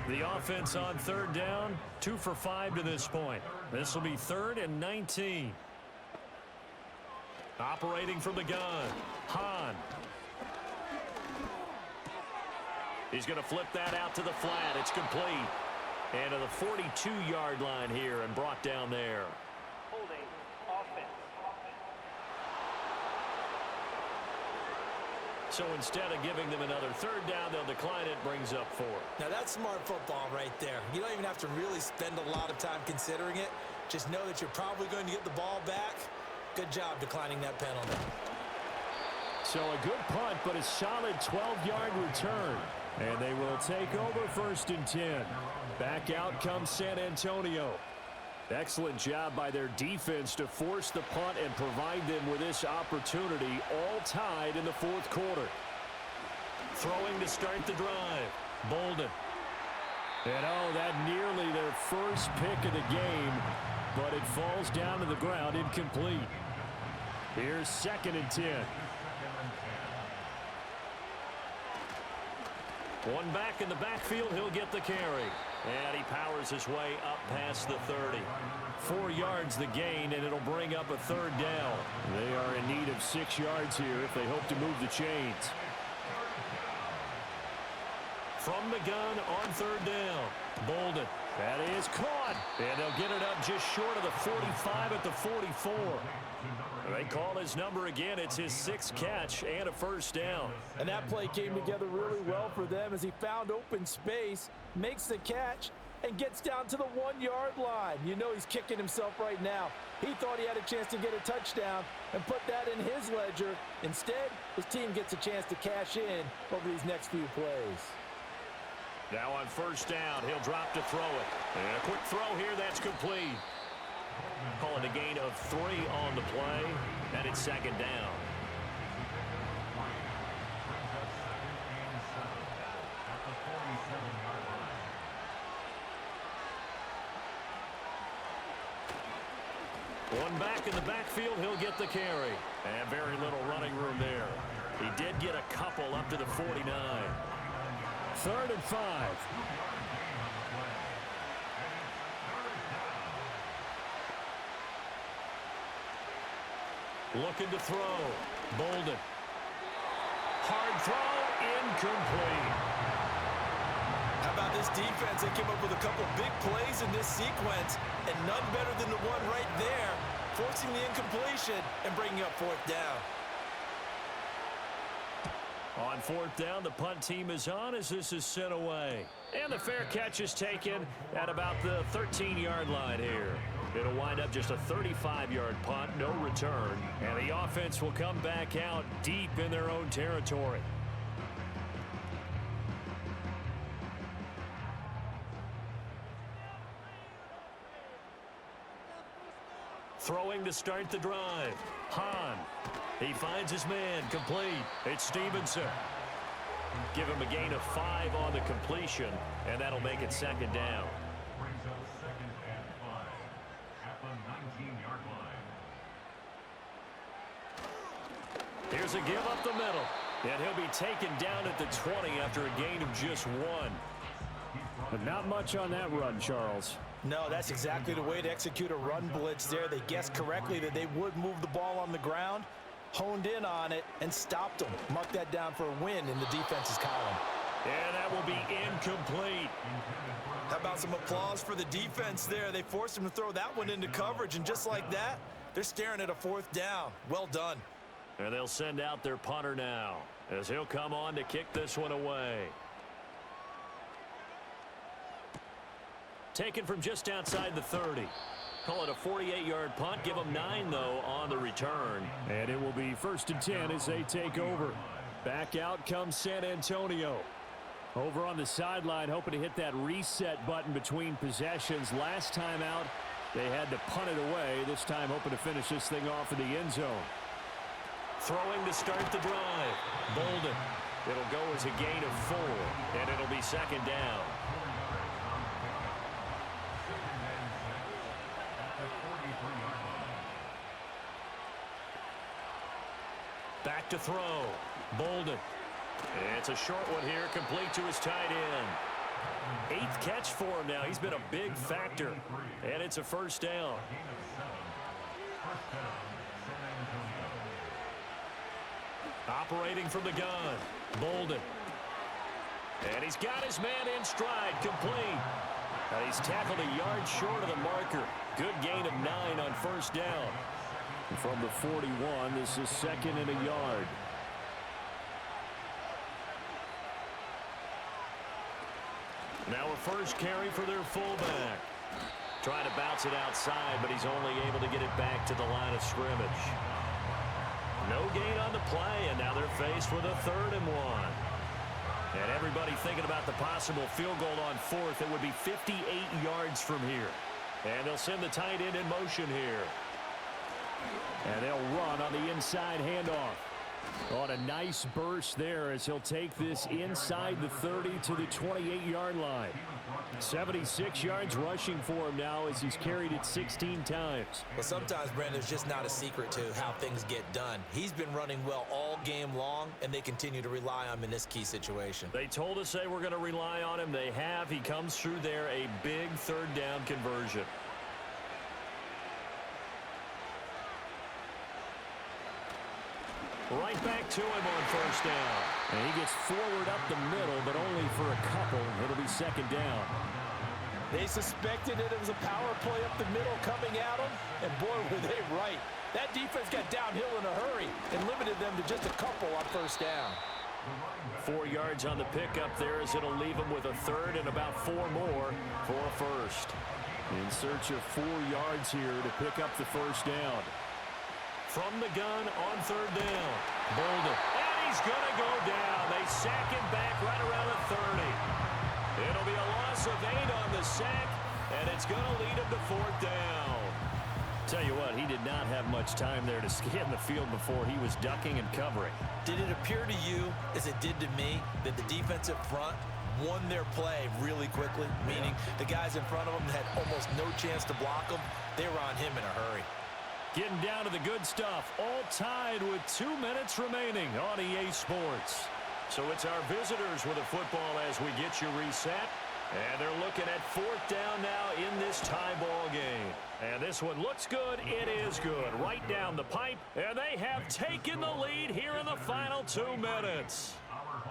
The offense on third down, 2 for 5 to this point. This will be 3rd and 19. Operating from the gun, Hahn. He's going to flip that out to the flat. It's complete. And to the 42-yard line here and brought down there. Holding offense. So instead of giving them another third down, they'll decline it, brings up 4. Now that's smart football right there. You don't even have to really spend a lot of time considering it. Just know that you're probably going to get the ball back. Good job declining that penalty. So a good punt, but a solid 12-yard return. And they will take over 1st and 10. Back out comes San Antonio. Excellent job by their defense to force the punt and provide them with this opportunity, all tied in the 4th quarter. Throwing to start the drive. Bolden. And oh, that nearly their first pick of the game, but it falls down to the ground incomplete. Here's 2nd and 10. One back in the backfield, he'll get the carry. And he powers his way up past the 30. 4 yards the gain, and it'll bring up a 3rd down. They are in need of 6 yards here if they hope to move the chains. From the gun on 3rd down. Bolden. That is caught. And they'll get it up just short of the 45 at the 44. They call his number again. It's his 6th catch and a 1st down. And that play came together really well for them as he found open space, makes the catch, and gets down to the 1-yard line. You know he's kicking himself right now. He thought he had a chance to get a touchdown and put that in his ledger. Instead, his team gets a chance to cash in over these next few plays. Now on 1st down, he'll drop to throw it. And a quick throw here, that's complete. Calling a gain of 3 on the play, and it's 2nd down. One back in the backfield, he'll get the carry. And very little running room there. He did get a couple up to the 49. 3rd and 5. Looking to throw. Bolden. Hard throw. Incomplete. How about this defense? They came up with a couple big plays in this sequence, and none better than the one right there, forcing the incompletion and bringing up 4th down. On 4th down, the punt team is on as this is sent away. And the fair catch is taken at about the 13-yard line here. It'll wind up just a 35-yard punt, no return. And the offense will come back out deep in their own territory. Throwing to start the drive. Hahn. He finds his man. Complete. It's Stevenson. Give him a gain of 5 on the completion, and that'll make it 2nd down. Brings up 2nd and 5 at the 19-yard line. Here's a give up the middle. And he'll be taken down at the 20 after a gain of just 1. But not much on that run, Charles. No, that's exactly the way to execute a run blitz there. They guessed correctly that they would move the ball on the ground, honed in on it, and stopped them. Mark that down for a win in the defense's column. And that will be incomplete. How about some applause for the defense there? They forced him to throw that one into coverage, and just like that, they're staring at a 4th down. Well done. And they'll send out their punter now as he'll come on to kick this one away. Taken from just outside the 30. Call it a 48-yard punt. Give them 9, though, on the return. And it will be 1st and 10 as they take over. Back out comes San Antonio. Over on the sideline, hoping to hit that reset button between possessions. Last time out, they had to punt it away. This time, hoping to finish this thing off in the end zone. Throwing to start the drive. Bolden. It'll go as a gain of 4, and it'll be 2nd down. Back to throw. Bolden. It's a short one here, complete to his tight end. 8th catch for him now. He's been a big factor. And it's a 1st down. Operating from the gun. Bolden. And he's got his man in stride, complete. And he's tackled a yard short of the marker. Good gain of 9 on 1st down. From the 41, this is 2nd and a yard. Now a first carry for their fullback. Trying to bounce it outside, but he's only able to get it back to the line of scrimmage. No gain on the play, and now they're faced with a 3rd and 1. And everybody thinking about the possible field goal on 4th. It would be 58 yards from here. And they'll send the tight end in motion here. And they'll run on the inside handoff. On a nice burst there as he'll take this inside the 30 to the 28-yard line. 76 yards rushing for him now as he's carried it 16 times. Well, sometimes, Brandon, there's just not a secret to how things get done. He's been running well all game long, and they continue to rely on him in this key situation. They told us they were going to rely on him. They have. He comes through there, a big third down conversion. Right back to him on first down. And he gets forward up the middle, but only for a couple. It'll be second down. They suspected it was a power play up the middle coming at them, and boy, were they right. That defense got downhill in a hurry and limited them to just a couple on first down. 4 yards on the pickup there as it'll leave him with a third and about 4 more for a first. In search of 4 yards here to pick up the first down. From the gun on third down. Bolden. And he's going to go down. They sack him back right around the 30. It'll be a loss of 8 on the sack, and it's going to lead him to fourth down. Tell you what, he did not have much time there to scan the field before he was ducking and covering. Did it appear to you, as it did to me, that the defensive front won their play really quickly? Meaning the guys in front of them had almost no chance to block him. They were on him in a hurry. Getting down to the good stuff, all tied with 2 minutes remaining on EA Sports. So it's our visitors with the football as we get you reset. And they're looking at fourth down now in this tie ball game. And this one looks good. It is good. Right down the pipe. And they have taken the lead here in the final 2 minutes.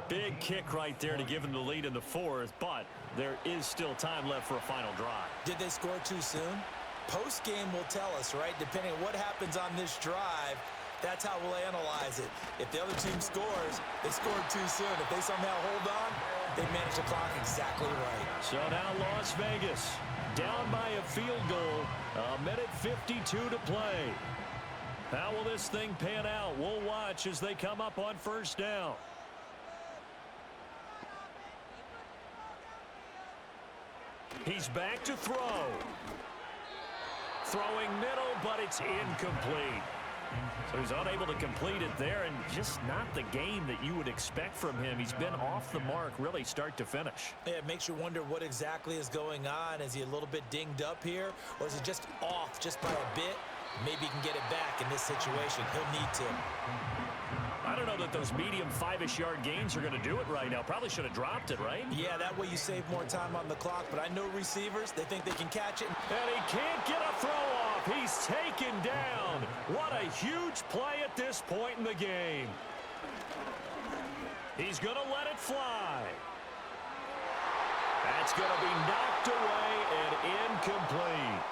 Big kick right there to give them the lead in the fourth. But there is still time left for a final drive. Did they score too soon? Post-game will tell us, right? Depending on what happens on this drive, that's how we'll analyze it. If the other team scores, they scored too soon. If they somehow hold on, they manage the clock exactly right. So now Las Vegas down by a field goal. 1:52 to play. How will this thing pan out? We'll watch as they come up on first down. He's back to throw. Throwing middle, but it's incomplete. So he's unable to complete it there, and just not the game that you would expect from him. He's been off the mark really start to finish. Yeah, it makes you wonder what exactly is going on. Is he a little bit dinged up here, or is it just off just by a bit? Maybe he can get it back in this situation. He'll need to. I don't know that those medium 5-ish yard gains are going to do it right now. Probably should have dropped it, right? Yeah, that way you save more time on the clock, but I know receivers, they think they can catch it. And he can't get a throw off. He's taken down. What a huge play at this point in the game. He's going to let it fly. That's going to be knocked away and incomplete.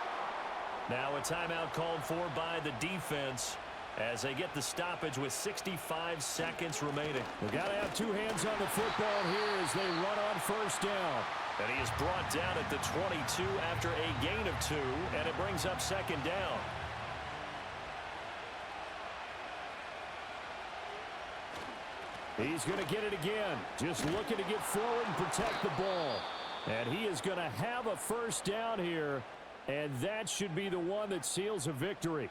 Now a timeout called for by the defense as they get the stoppage with 65 seconds remaining. We've got to have 2 hands on the football here as they run on first down. And he is brought down at the 22 after a gain of 2, and it brings up second down. He's going to get it again. Just looking to get forward and protect the ball. And he is going to have a first down here, and that should be the one that seals a victory.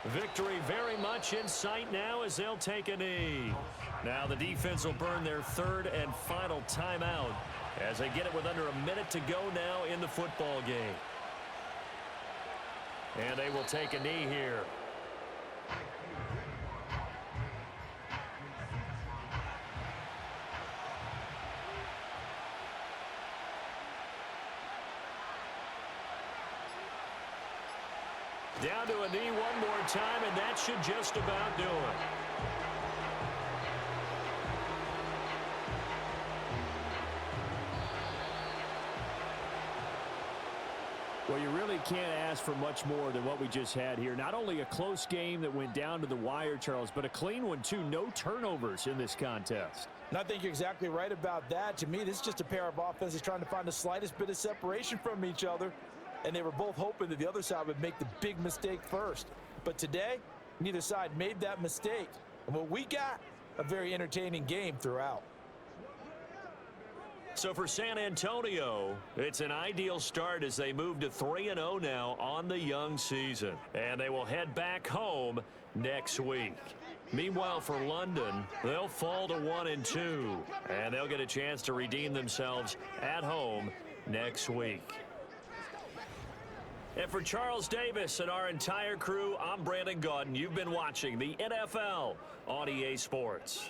Victory very much in sight now as they'll take a knee. Now the defense will burn their third and final timeout as they get it with under a minute to go now in the football game. And they will take a knee here. Down to a knee one more time, and that should just about do it. Well, you really can't ask for much more than what we just had here. Not only a close game that went down to the wire, Charles, but a clean one, too. No turnovers in this contest. And I think you're exactly right about that. To me, this is just a pair of offenses trying to find the slightest bit of separation from each other. And they were both hoping that the other side would make the big mistake first. But today, neither side made that mistake. And what we got, a very entertaining game throughout. So for San Antonio, it's an ideal start as they move to 3-0 now on the young season. And they will head back home next week. Meanwhile, for London, they'll fall to 1-2, and they'll get a chance to redeem themselves at home next week. And for Charles Davis and our entire crew, I'm Brandon Gaudin. You've been watching the NFL on EA Sports.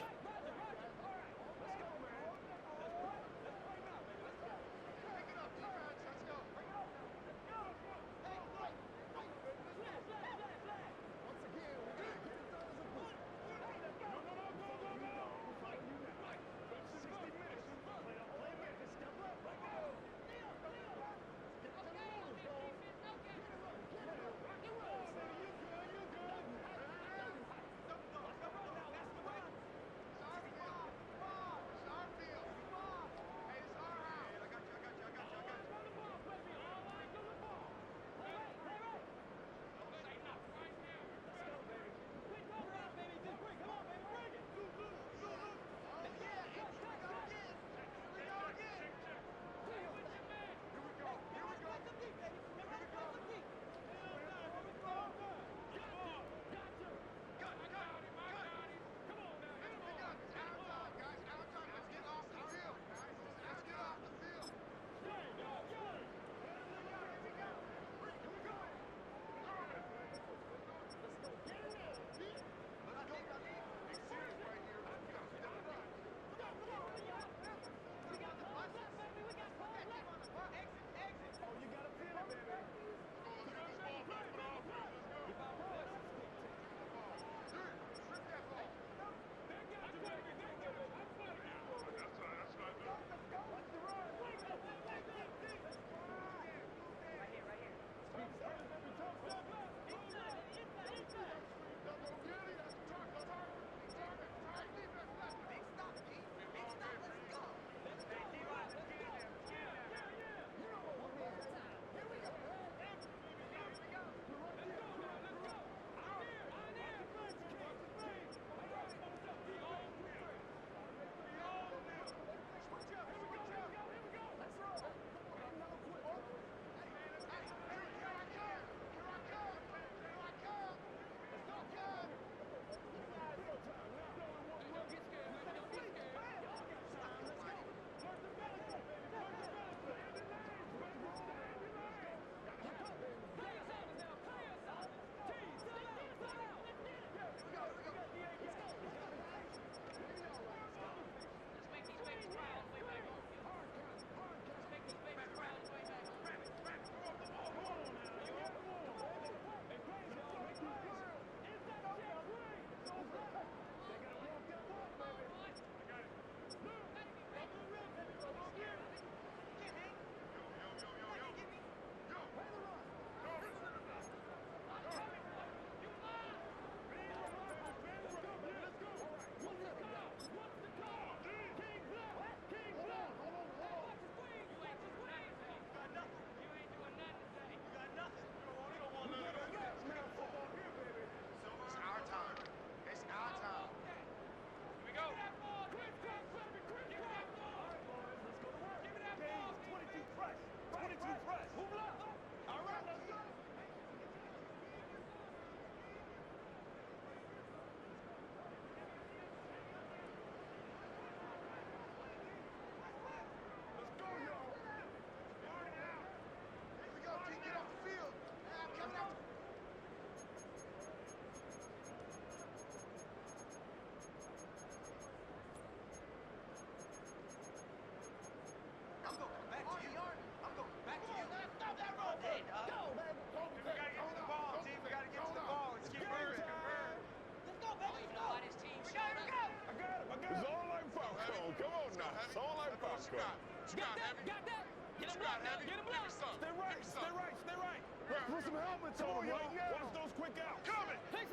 Put some helmets on, yo. Watch those quick outs. Coming. Hey,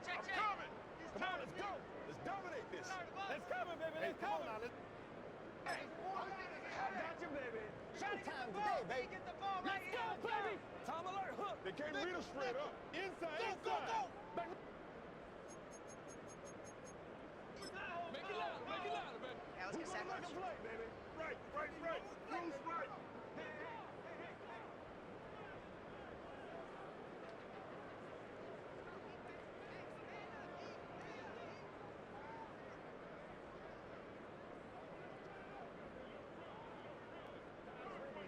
check. Come on, let's go. Let's dominate this. Let's coming, baby. Let's coming. Hey, I got you, baby. Shot time today, baby. Get the ball right here. Let's go, baby. Time alert, hook. They can't read us straight up. Inside. Go. Back. Make it louder, baby. Who's gonna make a play, baby? Right. Bruce, right.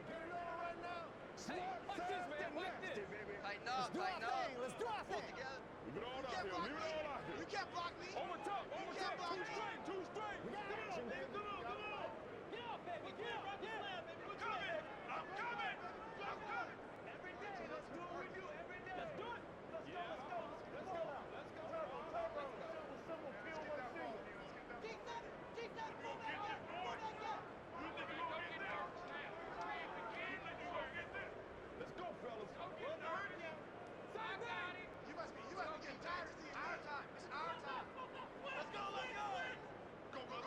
Get it on right now. Hey, watch this, man. Watch this. Baby. Tighten up, tighten up. Let's do our Pull thing. together. Leave it all out here. Leave it all out here. You can't block me. Over top. can't block Two me. straight. We got action, baby. Come on. Get up, baby. Get up. I'm coming. Every day. Let's do what we do every day. Let's do it. Let's go. Simple, kill one single. Let's go, fellas. You must be getting tired of seeing our time. It's our time. Let's go.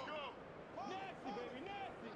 Go. Nasty, baby. Nasty.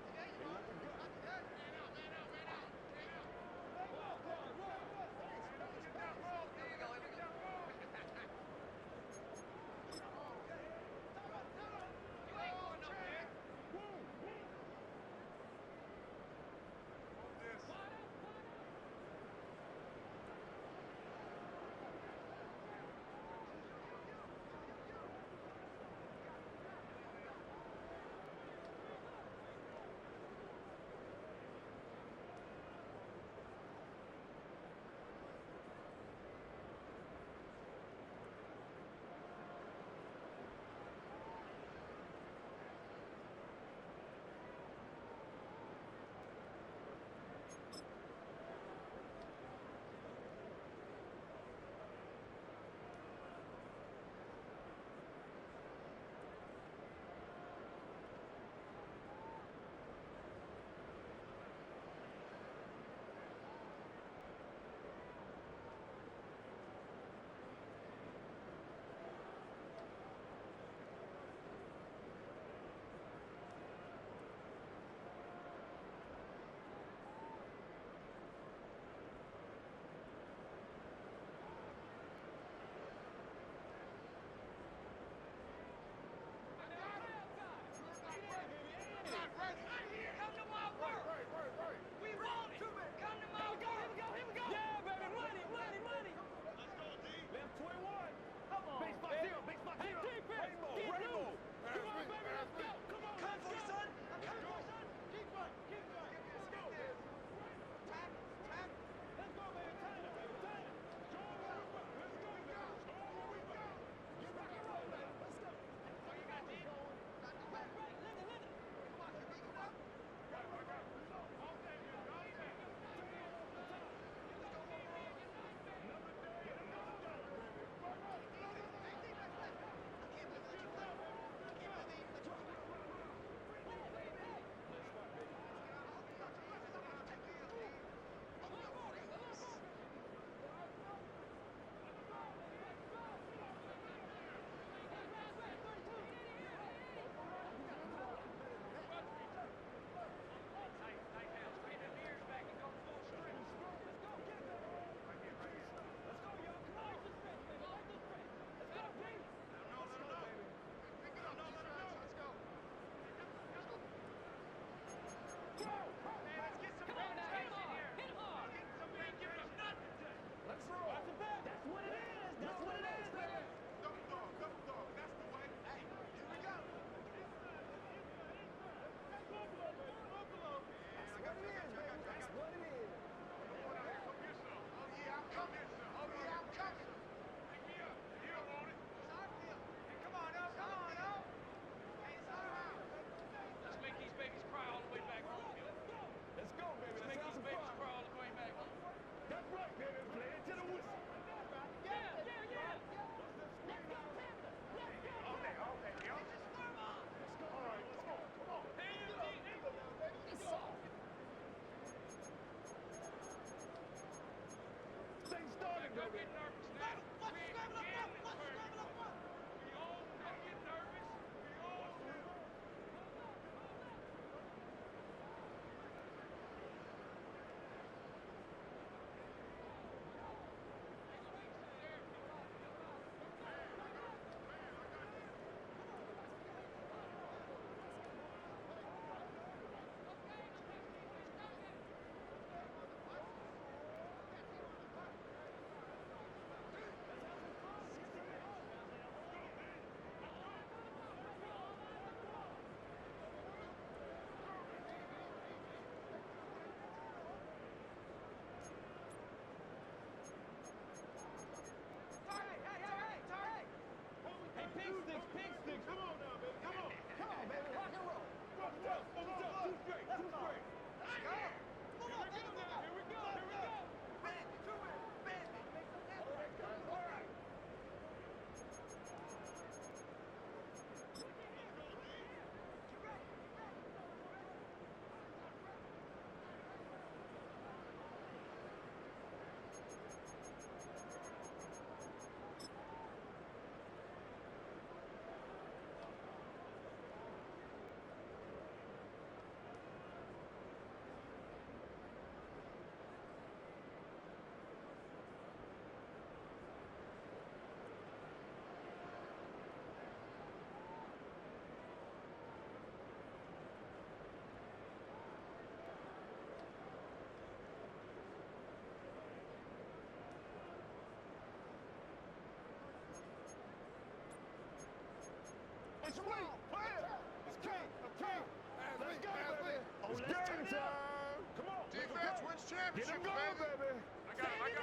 Get him going, baby. I got him.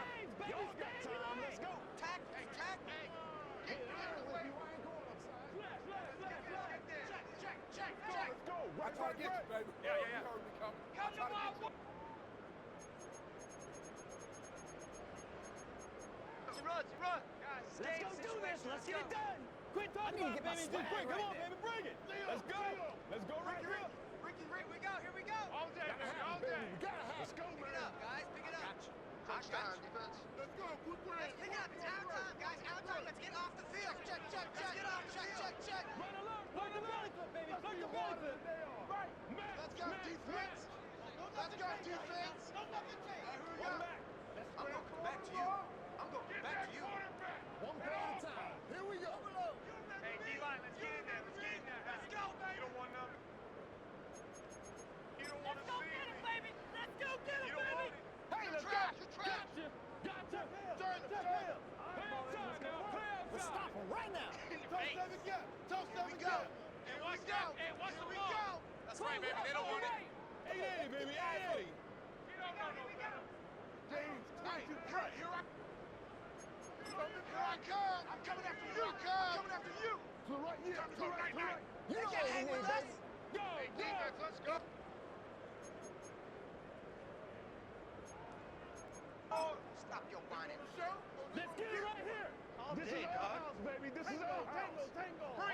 Y'all got time. Let's go. Tack, hey, tack. Hey, get away. You ain't going upside. Check. Let's go. Right, baby. Yeah. You heard me coming. Come to my boy. Run. Guys, Let's go do this. Let's get it done. Quit talking about it, baby. Just quick. Come on, baby. Bring it. Let's go. Let's go right here. Ricky, here we go. All day, baby. All day. Let's go, Pick man. it up, guys. Pick it up. Touchdown, defense. Let's go. Quick Let's pick it up. It's our time, guys. Our time. Let's get off the field. Check. Let's get off. Check. Run alert. Look the belly flip, baby. Look the belly flip. Right. Let's go, defense. Let's go, defense. Who we got? I'm going back to you. One play at a time. Here we go. Hey, D-line, let's get in there. Let's go, baby. You don't want nothing. You don't want to Let's go see get me. it, baby. Let's go get it, You don't baby. want it. Hey, let's go. Gotcha. Turn. Play outside now. Play outside. Let's stop him right now. Toast them again. Hey, watch out. Hey, watch the ball. That's right, baby. They don't want it. Hey, baby. Hey. You don't know no better. James, time to cut. Here Here I come. I'm coming after you. To the right, yeah. To the right. You can't hang with us. Go. Hey, defense, let's go. Oh, stop your whining. Let's get it right here. This is our house, baby. This is our house. Tango.